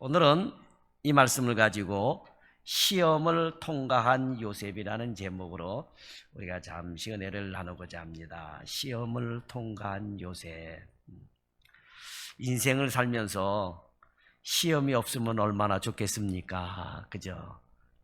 오늘은 이 말씀을 가지고 시험을 통과한 요셉이라는 제목으로 우리가 잠시 은혜를 나누고자 합니다. 시험을 통과한 요셉. 인생을 살면서 시험이 없으면 얼마나 좋겠습니까? 그죠?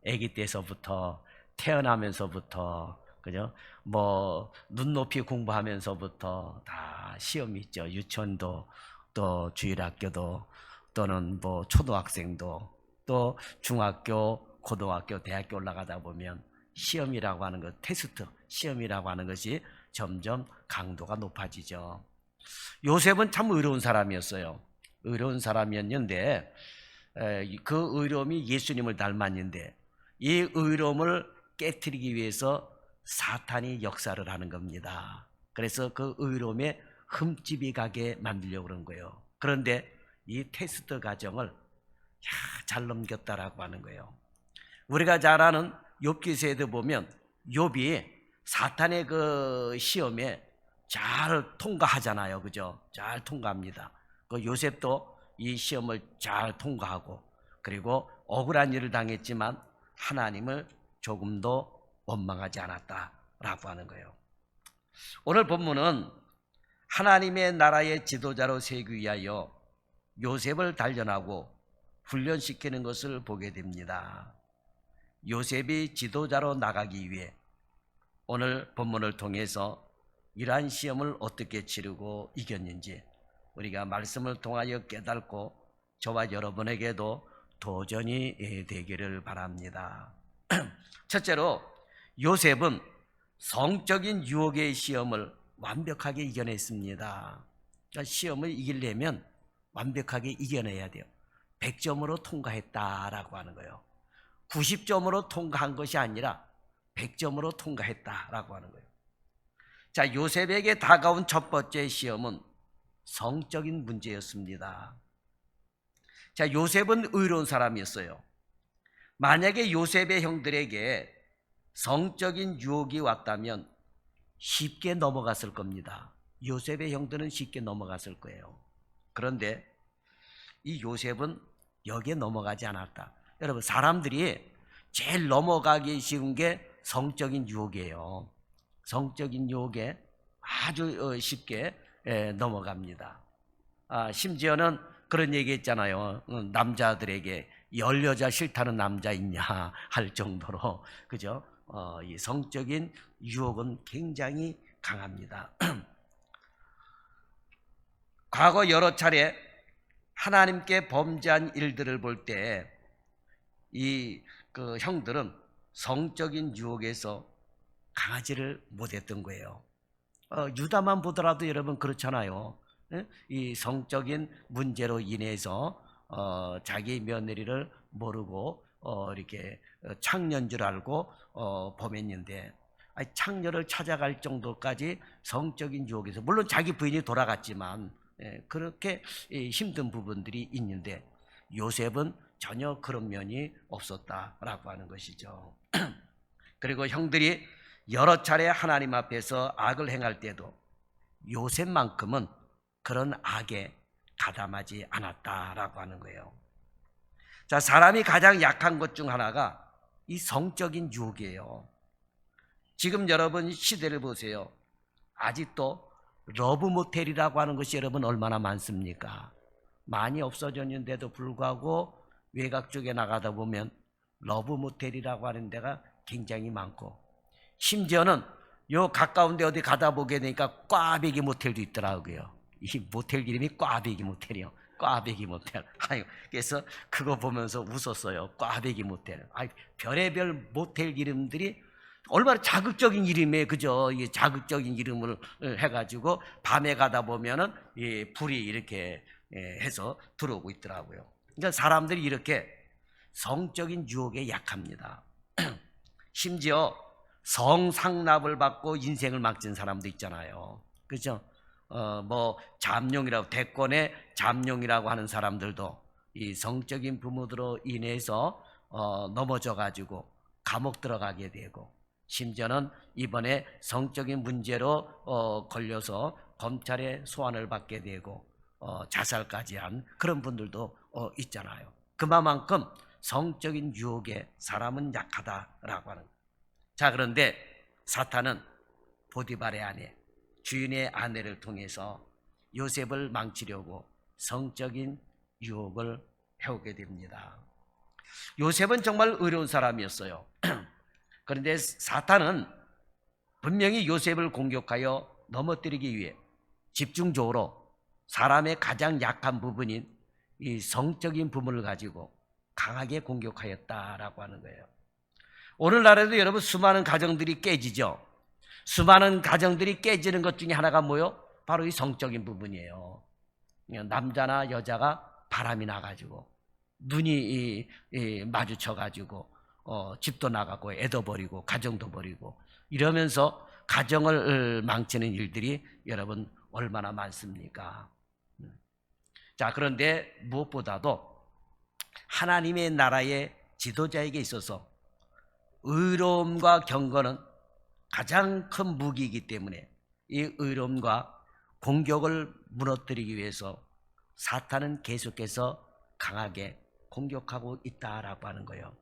아기 때서부터 태어나면서부터 그죠? 뭐 눈높이 공부하면서부터 다 시험이 있죠. 유치원도 또 주일학교도 또는 뭐 초등학생도 또 중학교, 고등학교, 대학교 올라가다 보면 시험이라고 하는 것, 테스트 시험이라고 하는 것이 점점 강도가 높아지죠. 요셉은 참 의로운 사람이었어요. 의로운 사람이었는데 그 의로움이 예수님을 닮았는데 이 의로움을 깨트리기 위해서 사탄이 역사를 하는 겁니다. 그래서 그 의로움에 흠집이 가게 만들려고 그런 거예요. 그런데 이 테스트 과정을 잘 넘겼다라고 하는 거예요. 우리가 잘 아는 욥기서에도 보면 욥이 사탄의 그 시험에 잘 통과하잖아요. 그죠? 잘 통과합니다. 그 요셉도 이 시험을 잘 통과하고 그리고 억울한 일을 당했지만 하나님을 조금도 원망하지 않았다라고 하는 거예요. 오늘 본문은 하나님의 나라의 지도자로 세우기 위하여 요셉을 단련하고 훈련시키는 것을 보게 됩니다. 요셉이 지도자로 나가기 위해 오늘 본문을 통해서 이러한 시험을 어떻게 치르고 이겼는지 우리가 말씀을 통하여 깨닫고 저와 여러분에게도 도전이 되기를 바랍니다. 첫째로 요셉은 성적인 유혹의 시험을 완벽하게 이겨냈습니다. 그러니까 시험을 이기려면 완벽하게 이겨내야 돼요. 100점으로 통과했다라고 하는 거예요. 90점으로 통과한 것이 아니라 100점으로 통과했다라고 하는 거예요. 자, 요셉에게 다가온 첫 번째 시험은 성적인 문제였습니다. 자, 요셉은 의로운 사람이었어요. 만약에 요셉의 형들에게 성적인 유혹이 왔다면 쉽게 넘어갔을 겁니다. 요셉의 형들은 쉽게 넘어갔을 거예요. 그런데 이 요셉은 여기에 넘어가지 않았다. 여러분, 사람들이 제일 넘어가기 쉬운 게 성적인 유혹이에요. 성적인 유혹에 아주 쉽게 넘어갑니다. 심지어는 그런 얘기 했잖아요. 남자들에게 열 여자 싫다는 남자 있냐 할 정도로, 그죠? 이 성적인 유혹은 굉장히 강합니다. 과거 여러 차례 하나님께 범죄한 일들을 볼 때 이 그 형들은 성적인 유혹에서 강하지를 못했던 거예요. 유다만 보더라도 여러분 그렇잖아요. 이 성적인 문제로 인해서 자기 며느리를 모르고 이렇게 창녀인 줄 알고 범했는데 창녀를 찾아갈 정도까지 성적인 유혹에서 물론 자기 부인이 돌아갔지만 그렇게 힘든 부분들이 있는데 요셉은 전혀 그런 면이 없었다라고 하는 것이죠. 그리고 형들이 여러 차례 하나님 앞에서 악을 행할 때도 요셉만큼은 그런 악에 가담하지 않았다라고 하는 거예요. 자, 사람이 가장 약한 것 중 하나가 이 성적인 유혹이에요. 지금 여러분 시대를 보세요. 아직도 러브 모텔이라고 하는 것이 여러분 얼마나 많습니까? 많이 없어졌는데도 불구하고 외곽 쪽에 나가다 보면 러브 모텔이라고 하는 데가 굉장히 많고 심지어는 요 가까운 데 어디 가다 보게 되니까 꽈배기 모텔도 있더라고요. 이 모텔 이름이 꽈배기 모텔이요. 꽈배기 모텔. 그래서 그거 보면서 웃었어요. 꽈배기 모텔. 별의별 모텔 이름들이 얼마나 자극적인 이름이에요. 그죠? 이 자극적인 이름을 해가지고 밤에 가다 보면은 이 불이 이렇게 해서 들어오고 있더라고요. 그러니까 사람들이 이렇게 성적인 유혹에 약합니다. 심지어 성상납을 받고 인생을 망친 사람도 있잖아요. 그죠? 뭐 잠룡이라고 대권의 잠룡이라고 하는 사람들도 이 성적인 부모들로 인해서 넘어져 가지고 감옥 들어가게 되고 심지어는 이번에 성적인 문제로 걸려서 검찰의 소환을 받게 되고 자살까지 한 그런 분들도 있잖아요. 그만큼 성적인 유혹에 사람은 약하다라고 하는 거예요. 자, 그런데 사탄은 보디발의 아내, 주인의 아내를 통해서 요셉을 망치려고 성적인 유혹을 해오게 됩니다. 요셉은 정말 의로운 사람이었어요. 그런데 사탄은 분명히 요셉을 공격하여 넘어뜨리기 위해 집중적으로 사람의 가장 약한 부분인 이 성적인 부분을 가지고 강하게 공격하였다라고 하는 거예요. 오늘날에도 여러분 수많은 가정들이 깨지죠. 수많은 가정들이 깨지는 것 중에 하나가 뭐요? 바로 이 성적인 부분이에요. 남자나 여자가 바람이 나가지고 눈이 마주쳐가지고 집도 나가고 애도 버리고 가정도 버리고 이러면서 가정을 망치는 일들이 여러분 얼마나 많습니까? 자, 그런데 무엇보다도 하나님의 나라의 지도자에게 있어서 의로움과 경건은 가장 큰 무기이기 때문에 이 의로움과 공격을 무너뜨리기 위해서 사탄은 계속해서 강하게 공격하고 있다라고 하는 거예요.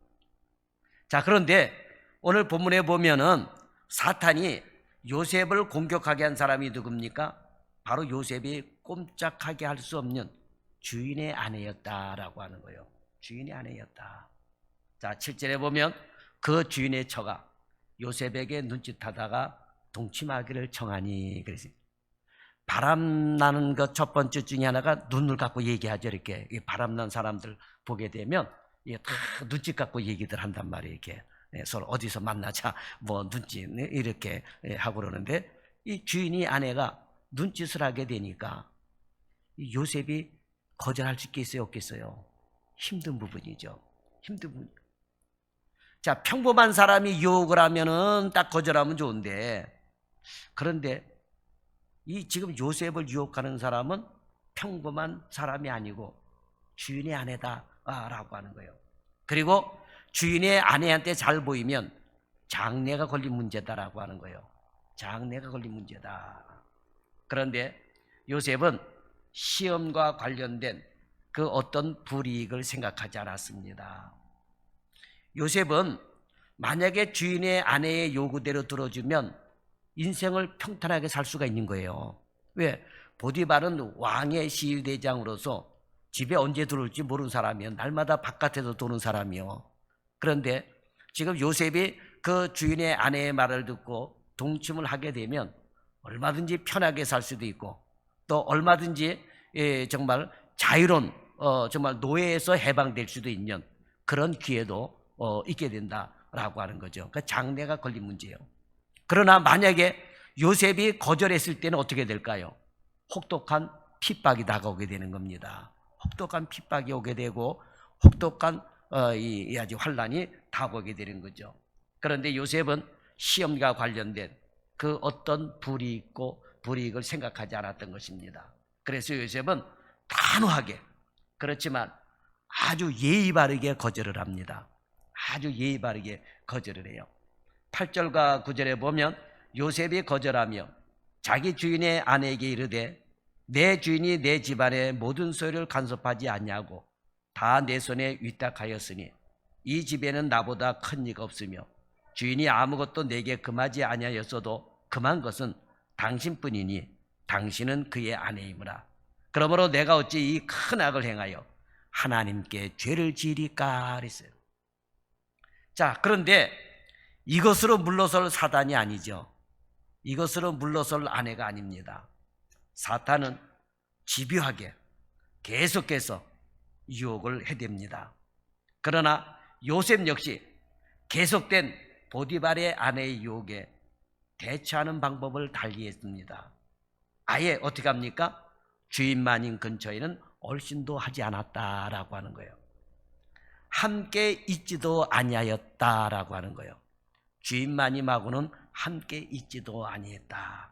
자, 그런데 오늘 본문에 보면은 사탄이 요셉을 공격하게 한 사람이 누굽니까? 바로 요셉이 꼼짝하게 할 수 없는 주인의 아내였다라고 하는 거예요. 주인의 아내였다. 자, 7절에 보면 그 주인의 처가 요셉에게 눈짓하다가 동침하기를 청하니, 그래서 바람 나는 것 첫 번째 중에 하나가 눈을 갖고 얘기하죠. 이렇게 바람 난 사람들 보게 되면 다 눈짓 갖고 얘기들 한단 말이에요. 이렇게 서로 어디서 만나자 뭐 눈짓 이렇게 하고 그러는데 이 주인이 아내가 눈짓을 하게 되니까 요셉이 거절할 수 있겠어요, 없겠어요? 힘든 부분이죠. 힘든 부분. 자, 평범한 사람이 유혹을 하면은 딱 거절하면 좋은데, 그런데 이 지금 요셉을 유혹하는 사람은 평범한 사람이 아니고 주인의 아내다라고 하는 거예요. 그리고 주인의 아내한테 잘 보이면 장래가 걸린 문제다라고 하는 거예요. 장래가 걸린 문제다. 그런데 요셉은 시험과 관련된 그 어떤 불이익을 생각하지 않았습니다. 요셉은 만약에 주인의 아내의 요구대로 들어주면 인생을 평탄하게 살 수가 있는 거예요. 왜? 보디발은 왕의 시위대장으로서 집에 언제 들어올지 모르는 사람이요. 날마다 바깥에서 도는 사람이요. 그런데 지금 요셉이 그 주인의 아내의 말을 듣고 동침을 하게 되면 얼마든지 편하게 살 수도 있고 또 얼마든지 정말 자유로운 정말 노예에서 해방될 수도 있는 그런 기회도 있게 된다라고 하는 거죠. 그러니까 장래가 걸린 문제예요. 그러나 만약에 요셉이 거절했을 때는 어떻게 될까요? 혹독한 핍박이 다가오게 되는 겁니다. 혹독한 핍박이 오게 되고 혹독한 이 아주 환란이 다가오게 되는 거죠. 그런데 요셉은 시험과 관련된 그 어떤 불이익을 생각하지 않았던 것입니다. 그래서 요셉은 단호하게 그렇지만 아주 예의 바르게 거절을 합니다. 아주 예의 바르게 거절을 해요. 8절과 9절에 보면 요셉이 거절하며 자기 주인의 아내에게 이르되 내 주인이 내 집안의 모든 소유를 간섭하지 않냐고 다 내 손에 위탁하였으니 이 집에는 나보다 큰 이가 없으며 주인이 아무것도 내게 금하지 아니하였어도 금한 것은 당신뿐이니 당신은 그의 아내이므라. 그러므로 내가 어찌 이 큰 악을 행하여 하나님께 죄를 지으리까 그랬어요. 자, 그런데 이것으로 물러설 사단이 아니죠. 이것으로 물러설 아내가 아닙니다. 사탄은 집요하게 계속해서 유혹을 해댑니다. 그러나 요셉 역시 계속된 보디발의 아내의 유혹에 대처하는 방법을 달리했습니다. 아예 어떻게 합니까? 주인마님 근처에는 얼씬도 하지 않았다라고 하는 거예요. 함께 있지도 아니하였다라고 하는 거예요. 주인마님하고는 함께 있지도 아니했다.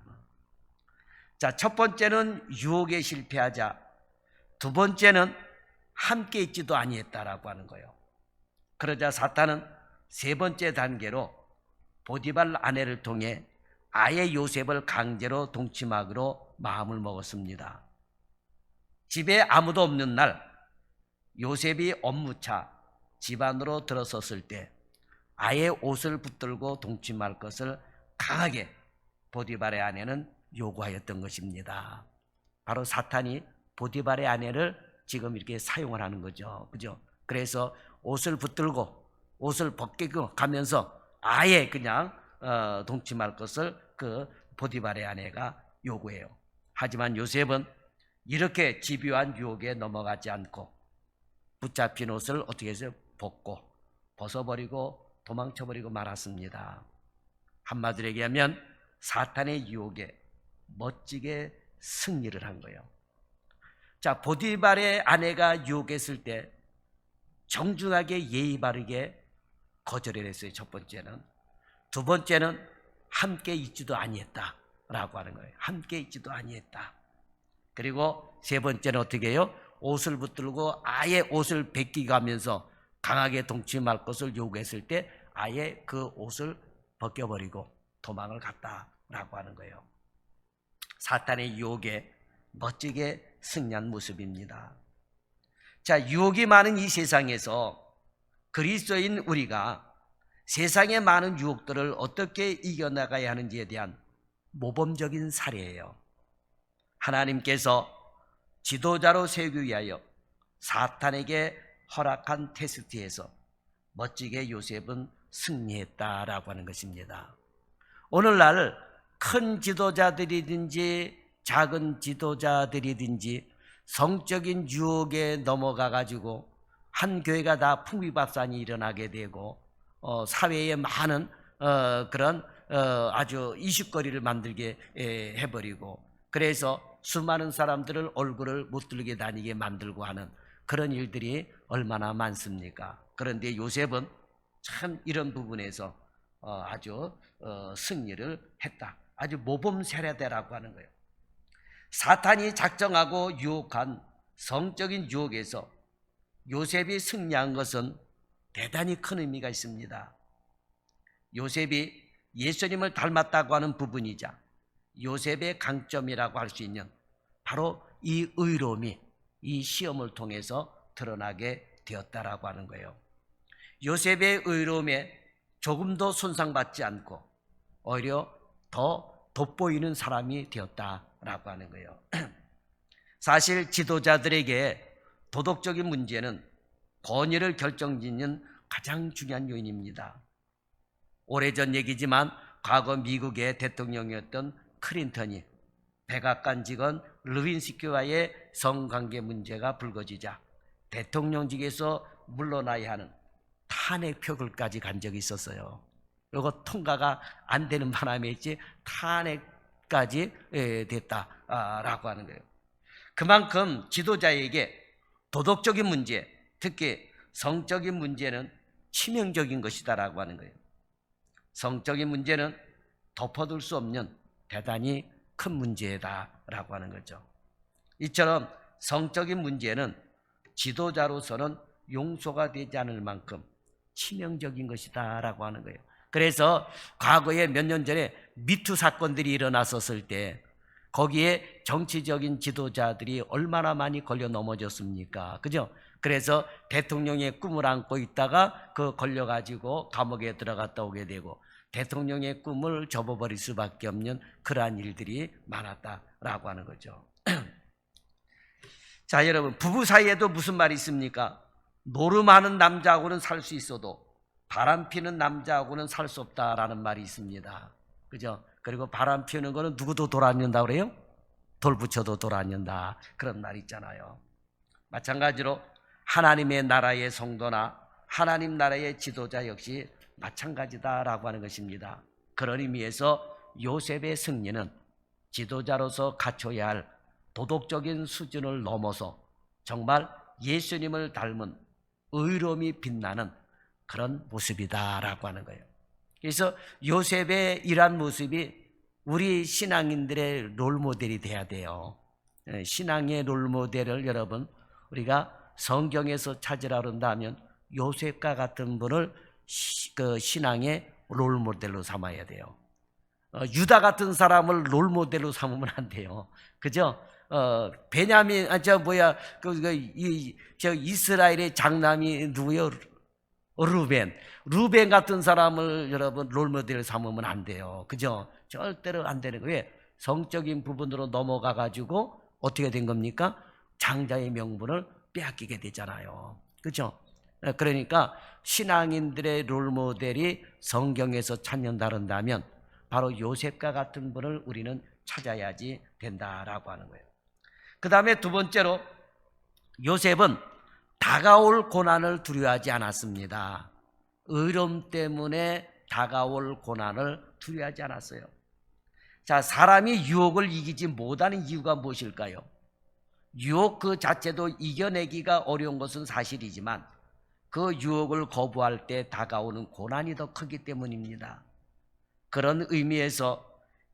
자, 첫 번째는 유혹에 실패하자 두 번째는 함께 있지도 아니했다라고 하는 거예요. 그러자 사탄은 세 번째 단계로 보디발 아내를 통해 아예 요셉을 강제로 동침하기로 마음을 먹었습니다. 집에 아무도 없는 날 요셉이 업무차 집안으로 들어섰을 때 아예 옷을 붙들고 동침할 것을 강하게 보디발의 아내는 요구하였던 것입니다. 바로 사탄이 보디발의 아내를 지금 이렇게 사용을 하는 거죠. 그죠? 그래서 옷을 붙들고 옷을 벗기고 가면서 아예 그냥 동침할 것을 그 보디발의 아내가 요구해요. 하지만 요셉은 이렇게 집요한 유혹에 넘어가지 않고 붙잡힌 옷을 어떻게 해서 벗어버리고 도망쳐버리고 말았습니다. 한마디로 얘기하면 사탄의 유혹에 멋지게 승리를 한 거예요. 자, 보디발의 아내가 유혹했을 때 정중하게 예의 바르게 거절을 했어요. 첫 번째는. 두 번째는 함께 있지도 아니했다라고 하는 거예요. 함께 있지도 아니했다. 그리고 세 번째는 어떻게 해요? 옷을 붙들고 아예 옷을 벗기가면서 강하게 동침할 것을 요구했을 때 아예 그 옷을 벗겨버리고 도망을 갔다라고 하는 거예요. 사탄의 유혹에 멋지게 승리한 모습입니다. 자, 유혹이 많은 이 세상에서 그리스도인 우리가 세상의 많은 유혹들을 어떻게 이겨나가야 하는지에 대한 모범적인 사례예요. 하나님께서 지도자로 세우기 위하여 사탄에게 허락한 테스트에서 멋지게 요셉은 승리했다라고 하는 것입니다. 오늘날 큰 지도자들이든지 작은 지도자들이든지 성적인 유혹에 넘어가 가지고 한 교회가 다 풍비박산이 일어나게 되고 사회에 많은 그런 아주 이슈거리를 만들게 해버리고, 그래서 수많은 사람들을 얼굴을 못 들게 다니게 만들고 하는 그런 일들이 얼마나 많습니까? 그런데 요셉은 참 이런 부분에서 아주 승리를 했다. 아주 모범 세례대라고 하는 거예요. 사탄이 작정하고 유혹한 성적인 유혹에서 요셉이 승리한 것은 대단히 큰 의미가 있습니다. 요셉이 예수님을 닮았다고 하는 부분이자 요셉의 강점이라고 할 수 있는 바로 이 의로움이 이 시험을 통해서 드러나게 되었다라고 하는 거예요. 요셉의 의로움에 조금도 손상받지 않고 오히려 더 돋보이는 사람이 되었다라고 하는 거예요. 사실 지도자들에게 도덕적인 문제는 권위를 결정짓는 가장 중요한 요인입니다. 오래전 얘기지만 과거 미국의 대통령이었던 클린턴이 백악관 직원 르윈스키와의 성관계 문제가 불거지자 대통령직에서 물러나야 하는 탄핵 표결까지 간 적이 있었어요. 이거 통과가 안 되는 바람에 있지 탄핵까지 됐다라고 하는 거예요. 그만큼 지도자에게 도덕적인 문제, 특히 성적인 문제는 치명적인 것이다라고 하는 거예요. 성적인 문제는 덮어둘 수 없는 대단히 큰 문제다라고 하는 거죠. 이처럼 성적인 문제는 지도자로서는 용서가 되지 않을 만큼 치명적인 것이다라고 하는 거예요. 그래서 과거에 몇 년 전에 미투 사건들이 일어났었을 때 거기에 정치적인 지도자들이 얼마나 많이 걸려 넘어졌습니까? 그죠? 그래서 대통령의 꿈을 안고 있다가 그 걸려가지고 감옥에 들어갔다 오게 되고 대통령의 꿈을 접어버릴 수밖에 없는 그러한 일들이 많았다라고 하는 거죠. 자, 여러분, 부부 사이에도 무슨 말이 있습니까? 노름하는 남자하고는 살 수 있어도 바람 피는 남자하고는 살 수 없다라는 말이 있습니다. 그죠? 그리고 바람 피우는 거는 누구도 돌 안 는다 그래요? 돌 붙여도 돌 안 는다. 그런 말이 있잖아요. 마찬가지로 하나님의 나라의 성도나 하나님 나라의 지도자 역시 마찬가지다라고 하는 것입니다. 그런 의미에서 요셉의 승리는 지도자로서 갖춰야 할 도덕적인 수준을 넘어서 정말 예수님을 닮은 의로움이 빛나는 그런 모습이다라고 하는 거예요. 그래서 요셉의 이러한 모습이 우리 신앙인들의 롤모델이 돼야 돼요. 신앙의 롤모델을 여러분 우리가 성경에서 찾으라 그런다면 요셉과 같은 분을 그 신앙의 롤모델로 삼아야 돼요. 유다 같은 사람을 롤모델로 삼으면 안 돼요. 그죠? 베냐민, 저 이스라엘의 장남이 누구요? 루벤. 루벤 같은 사람을 여러분 롤모델을 삼으면 안 돼요. 그죠? 절대로 안 되는 거예요. 왜? 성적인 부분으로 넘어가 가지고 어떻게 된 겁니까? 장자의 명분을 빼앗기게 되잖아요. 그죠? 그러니까 신앙인들의 롤모델이 성경에서 찾는다면 바로 요셉과 같은 분을 우리는 찾아야지 된다라고 하는 거예요. 그 다음에 두 번째로 요셉은 다가올 고난을 두려워하지 않았습니다. 의로움 때문에 다가올 고난을 두려워하지 않았어요. 자, 사람이 유혹을 이기지 못하는 이유가 무엇일까요? 유혹 그 자체도 이겨내기가 어려운 것은 사실이지만 그 유혹을 거부할 때 다가오는 고난이 더 크기 때문입니다. 그런 의미에서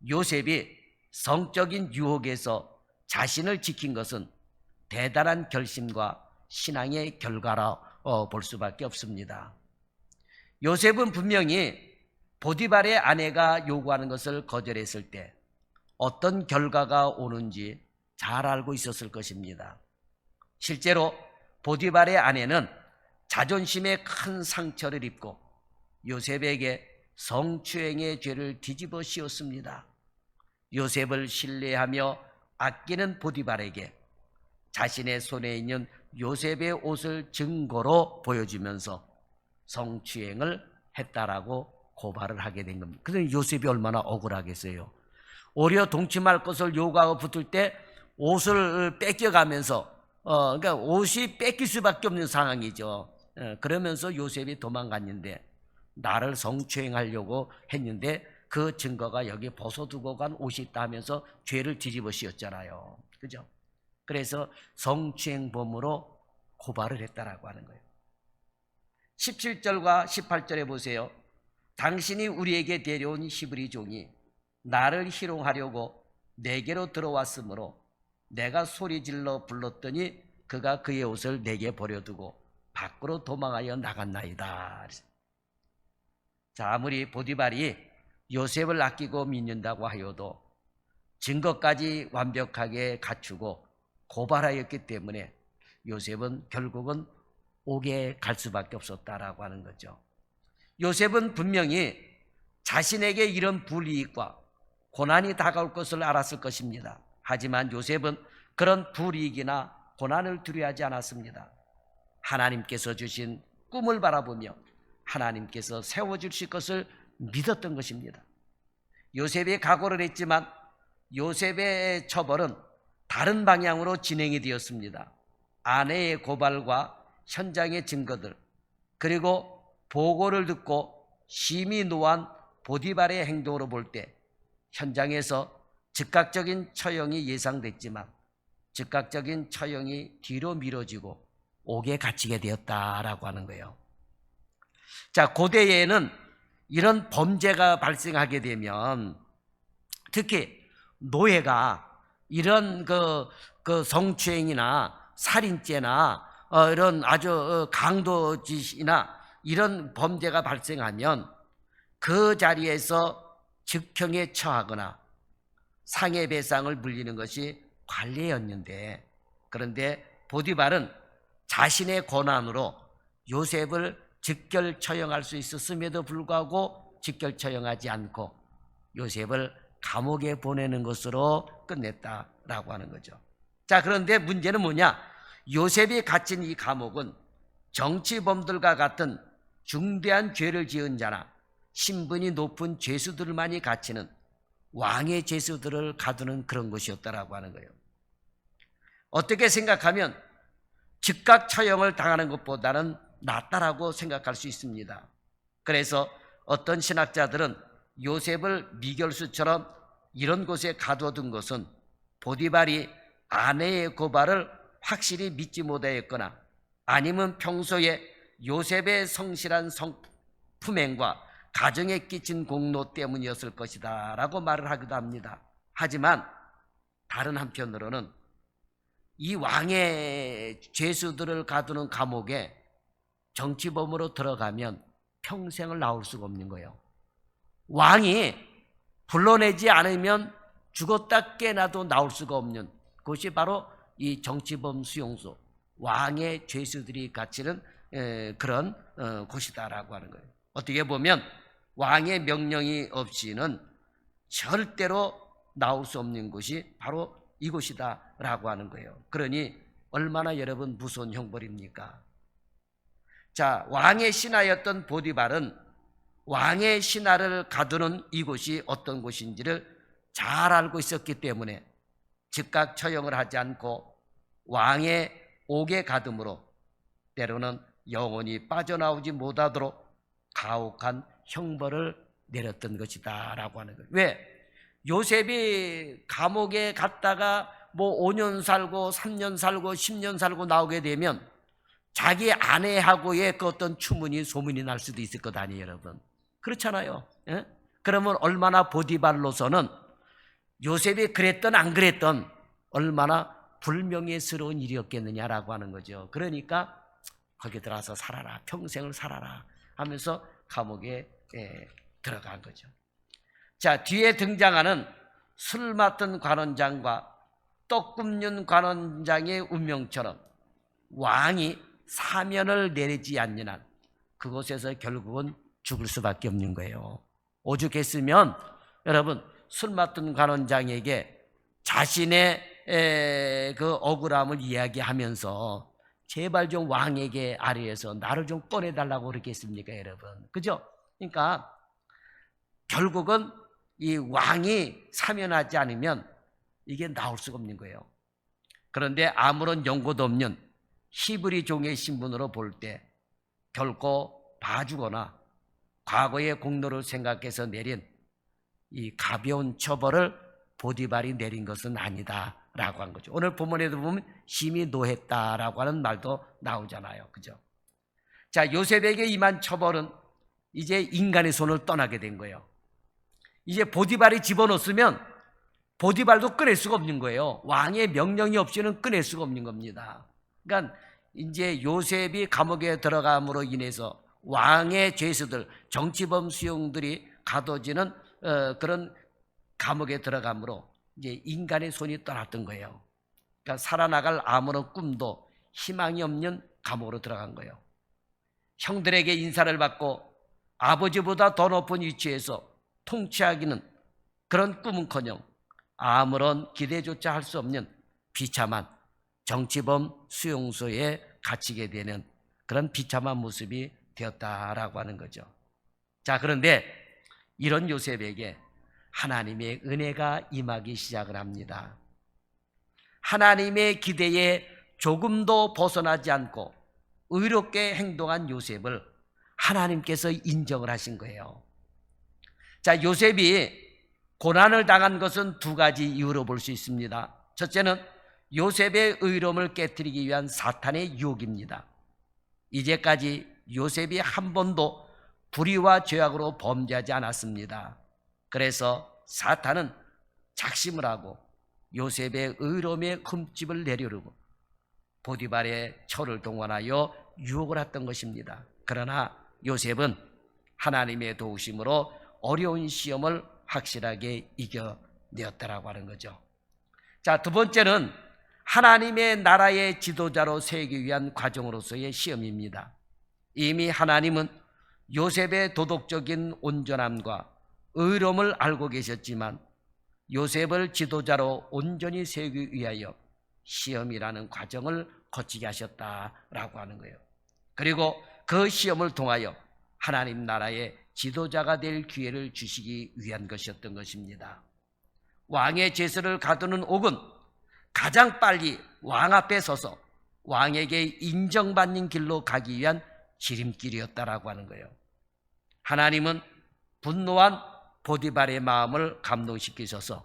요셉이 성적인 유혹에서 자신을 지킨 것은 대단한 결심과 신앙의 결과라 볼 수밖에 없습니다. 요셉은 분명히 보디발의 아내가 요구하는 것을 거절했을 때 어떤 결과가 오는지 잘 알고 있었을 것입니다. 실제로 보디발의 아내는 자존심에 큰 상처를 입고 요셉에게 성추행의 죄를 뒤집어 씌웠습니다. 요셉을 신뢰하며 아끼는 보디발에게 자신의 손에 있는 요셉의 옷을 증거로 보여주면서 성추행을 했다라고 고발을 하게 된 겁니다. 그런데 요셉이 얼마나 억울하겠어요. 오히려 동침할 것을 요구하고 붙을 때 옷을 뺏겨가면서 그러니까 옷이 뺏길 수밖에 없는 상황이죠. 그러면서 요셉이 도망갔는데 나를 성추행하려고 했는데 그 증거가 여기 벗어두고 간 옷이 있다 하면서 죄를 뒤집어 씌웠잖아요. 그죠? 그래서 성추행범으로 고발을 했다라고 하는 거예요. 17절과 18절에 보세요. 당신이 우리에게 데려온 히브리 종이 나를 희롱하려고 내게로 들어왔으므로 내가 소리질러 불렀더니 그가 그의 옷을 내게 버려두고 밖으로 도망하여 나갔나이다. 자, 아무리 보디발이 요셉을 아끼고 믿는다고 하여도 증거까지 완벽하게 갖추고 고발하였기 때문에 요셉은 결국은 옥에 갈 수밖에 없었다라고 하는 거죠. 요셉은 분명히 자신에게 이런 불이익과 고난이 다가올 것을 알았을 것입니다. 하지만 요셉은 그런 불이익이나 고난을 두려워하지 않았습니다. 하나님께서 주신 꿈을 바라보며 하나님께서 세워주실 것을 믿었던 것입니다. 요셉이 각오를 했지만 요셉의 처벌은 다른 방향으로 진행이 되었습니다. 아내의 고발과 현장의 증거들 그리고 보고를 듣고 심히 노한 보디발의 행동으로 볼 때 현장에서 즉각적인 처형이 예상됐지만 즉각적인 처형이 뒤로 미뤄지고 옥에 갇히게 되었다라고 하는 거예요. 자, 고대에는 이런 범죄가 발생하게 되면 특히 노예가 이런 그 성추행이나 살인죄나 이런 아주 강도짓이나 이런 범죄가 발생하면 그 자리에서 즉형에 처하거나 상해배상을 물리는 것이 관례였는데 그런데 보디발은 자신의 권한으로 요셉을 즉결 처형할 수 있었음에도 불구하고 즉결 처형하지 않고 요셉을 감옥에 보내는 것으로 끝냈다라고 하는 거죠. 자, 그런데 문제는 뭐냐? 요셉이 갇힌 이 감옥은 정치범들과 같은 중대한 죄를 지은 자나 신분이 높은 죄수들만이 갇히는 왕의 죄수들을 가두는 그런 것이었다라고 하는 거예요. 어떻게 생각하면 즉각 처형을 당하는 것보다는 낫다라고 생각할 수 있습니다. 그래서 어떤 신학자들은 요셉을 미결수처럼 이런 곳에 가둬둔 것은 보디발이 아내의 고발을 확실히 믿지 못하였거나 아니면 평소에 요셉의 성실한 품행과 가정에 끼친 공로 때문이었을 것이다 라고 말을 하기도 합니다. 하지만 다른 한편으로는 이 왕의 죄수들을 가두는 감옥에 정치범으로 들어가면 평생을 나올 수가 없는 거예요. 왕이 불러내지 않으면 죽었다 깨나도 나올 수가 없는 그것이 바로 이 정치범 수용소, 왕의 죄수들이 갇히는 그런 곳이다라고 하는 거예요. 어떻게 보면 왕의 명령이 없이는 절대로 나올 수 없는 곳이 바로 이곳이다라고 하는 거예요. 그러니 얼마나 여러분 무서운 형벌입니까? 자, 왕의 신하였던 보디발은 왕의 신하를 가두는 이곳이 어떤 곳인지를 잘 알고 있었기 때문에 즉각 처형을 하지 않고 왕의 옥에 가둠으로 때로는 영원히 빠져나오지 못하도록 가혹한 형벌을 내렸던 것이다 라고 하는 거예요. 왜? 요셉이 감옥에 갔다가 뭐 5년 살고 3년 살고 10년 살고 나오게 되면 자기 아내하고의 그 어떤 추문이 소문이 날 수도 있을 것 아니에요, 여러분. 그렇잖아요. 예? 그러면 얼마나 보디발로서는 요셉이 그랬던 안 그랬던 얼마나 불명예스러운 일이었겠느냐라고 하는 거죠. 그러니까 거기 들어가서 살아라, 평생을 살아라 하면서 감옥에 들어간 거죠. 자, 뒤에 등장하는 술 맡은 관원장과 떡 굽는 관원장의 운명처럼 왕이 사면을 내리지 않는 한 그곳에서 결국은 죽을 수밖에 없는 거예요. 오죽했으면 여러분 술 맡은 관원장에게 자신의 그 억울함을 이야기하면서 제발 좀 왕에게 아뢰어서 나를 좀 꺼내달라고 그랬겠습니까, 여러분? 그죠? 그러니까 결국은 이 왕이 사면하지 않으면 이게 나올 수가 없는 거예요. 그런데 아무런 연고도 없는 히브리 종의 신분으로 볼 때 결코 봐주거나 과거의 공로를 생각해서 내린 이 가벼운 처벌을 보디발이 내린 것은 아니다라고 한 거죠. 오늘 본문에도 보면 심히 노했다라고 하는 말도 나오잖아요. 그죠? 자, 요셉에게 임한 처벌은 이제 인간의 손을 떠나게 된 거예요. 이제 보디발이 집어넣었으면 보디발도 꺼낼 수가 없는 거예요. 왕의 명령이 없이는 꺼낼 수가 없는 겁니다. 그러니까 이제 요셉이 감옥에 들어감으로 인해서 왕의 죄수들, 정치범 수용들이 가둬지는 그런 감옥에 들어감으로 이제 인간의 손이 떠났던 거예요. 그러니까 살아나갈 아무런 꿈도 희망이 없는 감옥으로 들어간 거예요. 형들에게 인사를 받고 아버지보다 더 높은 위치에서 통치하기는 그런 꿈은커녕 아무런 기대조차 할 수 없는 비참한 정치범 수용소에 갇히게 되는 그런 비참한 모습이 되었다라고 하는 거죠. 자, 그런데 이런 요셉에게 하나님의 은혜가 임하기 시작을 합니다. 하나님의 기대에 조금도 벗어나지 않고 의롭게 행동한 요셉을 하나님께서 인정을 하신 거예요. 자, 요셉이 고난을 당한 것은 두 가지 이유로 볼 수 있습니다. 첫째는 요셉의 의로움을 깨뜨리기 위한 사탄의 유혹입니다. 이제까지 요셉이 한 번도 불의와 죄악으로 범죄하지 않았습니다. 그래서 사탄은 작심을 하고 요셉의 의로움의 흠집을 내려르고 보디발의 철을 동원하여 유혹을 했던 것입니다. 그러나 요셉은 하나님의 도우심으로 어려운 시험을 확실하게 이겨내었다라고 하는 거죠. 자, 두 번째는 하나님의 나라의 지도자로 세우기 위한 과정으로서의 시험입니다. 이미 하나님은 요셉의 도덕적인 온전함과 의로움을 알고 계셨지만 요셉을 지도자로 온전히 세우기 위하여 시험이라는 과정을 거치게 하셨다라고 하는 거예요. 그리고 그 시험을 통하여 하나님 나라의 지도자가 될 기회를 주시기 위한 것이었던 것입니다. 왕의 제수를 가두는 옥은 가장 빨리 왕 앞에 서서 왕에게 인정받는 길로 가기 위한 지름길이었다라고 하는 거예요. 하나님은 분노한 보디발의 마음을 감동시키셔서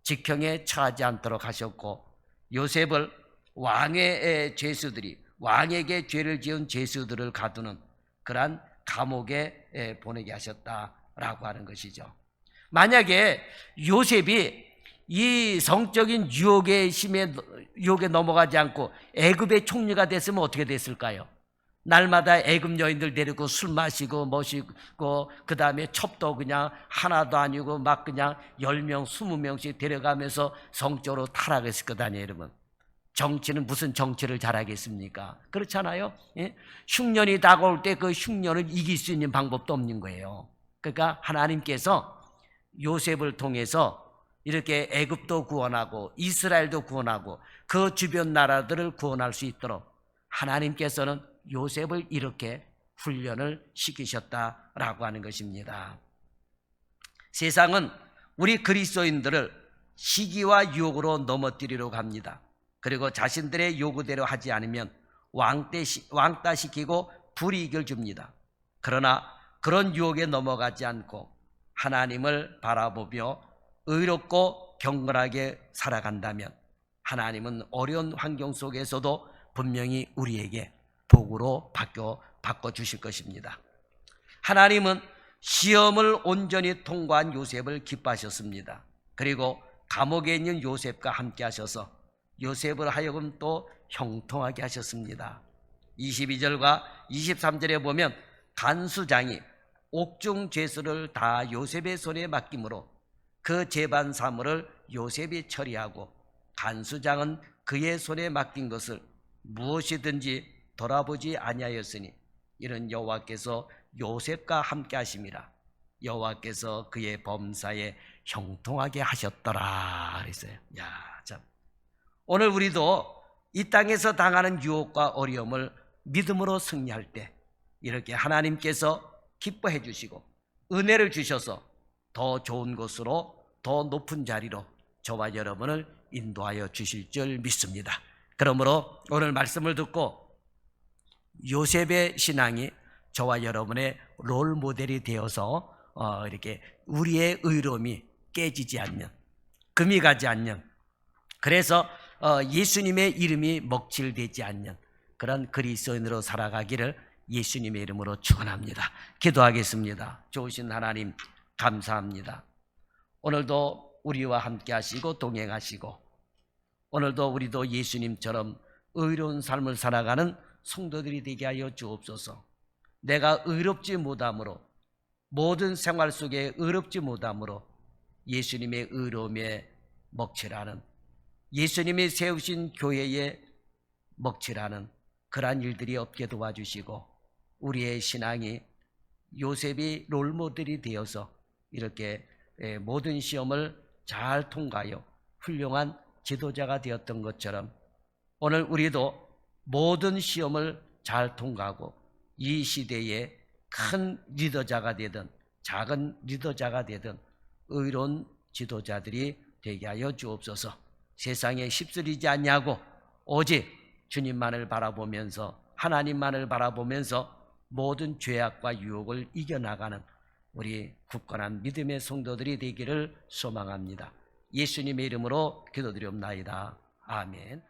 직형에 처하지 않도록 하셨고 요셉을 왕의 죄수들이 왕에게 죄를 지은 죄수들을 가두는 그러한 감옥에 보내게 하셨다라고 하는 것이죠. 만약에 요셉이 이 성적인 유혹에 넘어가지 않고 애굽의 총리가 됐으면 어떻게 됐을까요? 날마다 애굽 여인들 데리고 술 마시고 모시고 그 다음에 첩도 그냥 하나도 아니고 막 그냥 10명 20명씩 데려가면서 성적으로 타락했을 것 아니에요 여러분. 정치는 무슨 정치를 잘하겠습니까? 그렇잖아요. 예? 흉년이 다가올 때 그 흉년을 이길 수 있는 방법도 없는 거예요. 그러니까 하나님께서 요셉을 통해서 이렇게 애굽도 구원하고 이스라엘도 구원하고 그 주변 나라들을 구원할 수 있도록 하나님께서는 요셉을 이렇게 훈련을 시키셨다라고 하는 것입니다. 세상은 우리 그리스도인들을 시기와 유혹으로 넘어뜨리려고 합니다. 그리고 자신들의 요구대로 하지 않으면 왕따시키고 불이익을 줍니다. 그러나 그런 유혹에 넘어가지 않고 하나님을 바라보며 의롭고 경건하게 살아간다면 하나님은 어려운 환경 속에서도 분명히 우리에게 복으로 바꿔주실 것입니다. 하나님은 시험을 온전히 통과한 요셉을 기뻐하셨습니다. 그리고 감옥에 있는 요셉과 함께 하셔서 요셉을 하여금 또 형통하게 하셨습니다. 22절과 23절에 보면 간수장이 옥중 죄수를 다 요셉의 손에 맡김으로 그 재반 사물을 요셉이 처리하고 간수장은 그의 손에 맡긴 것을 무엇이든지 돌아보지 아니하였으니 이는 여호와께서 요셉과 함께 하심이라. 여호와께서 그의 범사에 형통하게 하셨더라 그랬어요. 야, 참. 오늘 우리도 이 땅에서 당하는 유혹과 어려움을 믿음으로 승리할 때 이렇게 하나님께서 기뻐해 주시고 은혜를 주셔서 더 좋은 곳으로 더 높은 자리로 저와 여러분을 인도하여 주실 줄 믿습니다. 그러므로 오늘 말씀을 듣고 요셉의 신앙이 저와 여러분의 롤 모델이 되어서 이렇게 우리의 의로움이 깨지지 않는, 금이 가지 않는, 그래서 예수님의 이름이 먹칠되지 않는 그런 그리스도인으로 살아가기를 예수님의 이름으로 축원합니다. 기도하겠습니다. 좋으신 하나님 감사합니다. 오늘도 우리와 함께 하시고 동행하시고 오늘도 우리도 예수님처럼 의로운 삶을 살아가는 성도들이 되게 하여 주옵소서. 내가 의롭지 못함으로 모든 생활 속에 의롭지 못함으로 예수님의 의로움에 먹칠하는 예수님이 세우신 교회에 먹칠하는 그러한 일들이 없게 도와주시고 우리의 신앙이 요셉이 롤모델이 되어서 이렇게 모든 시험을 잘 통과하여 훌륭한 지도자가 되었던 것처럼 오늘 우리도 모든 시험을 잘 통과하고 이 시대에 큰 리더자가 되든 작은 리더자가 되든 의로운 지도자들이 되게 하여 주옵소서. 세상에 휩쓸리지 않냐고 오직 주님만을 바라보면서 하나님만을 바라보면서 모든 죄악과 유혹을 이겨나가는 우리 굳건한 믿음의 성도들이 되기를 소망합니다. 예수님의 이름으로 기도드리옵나이다. 아멘.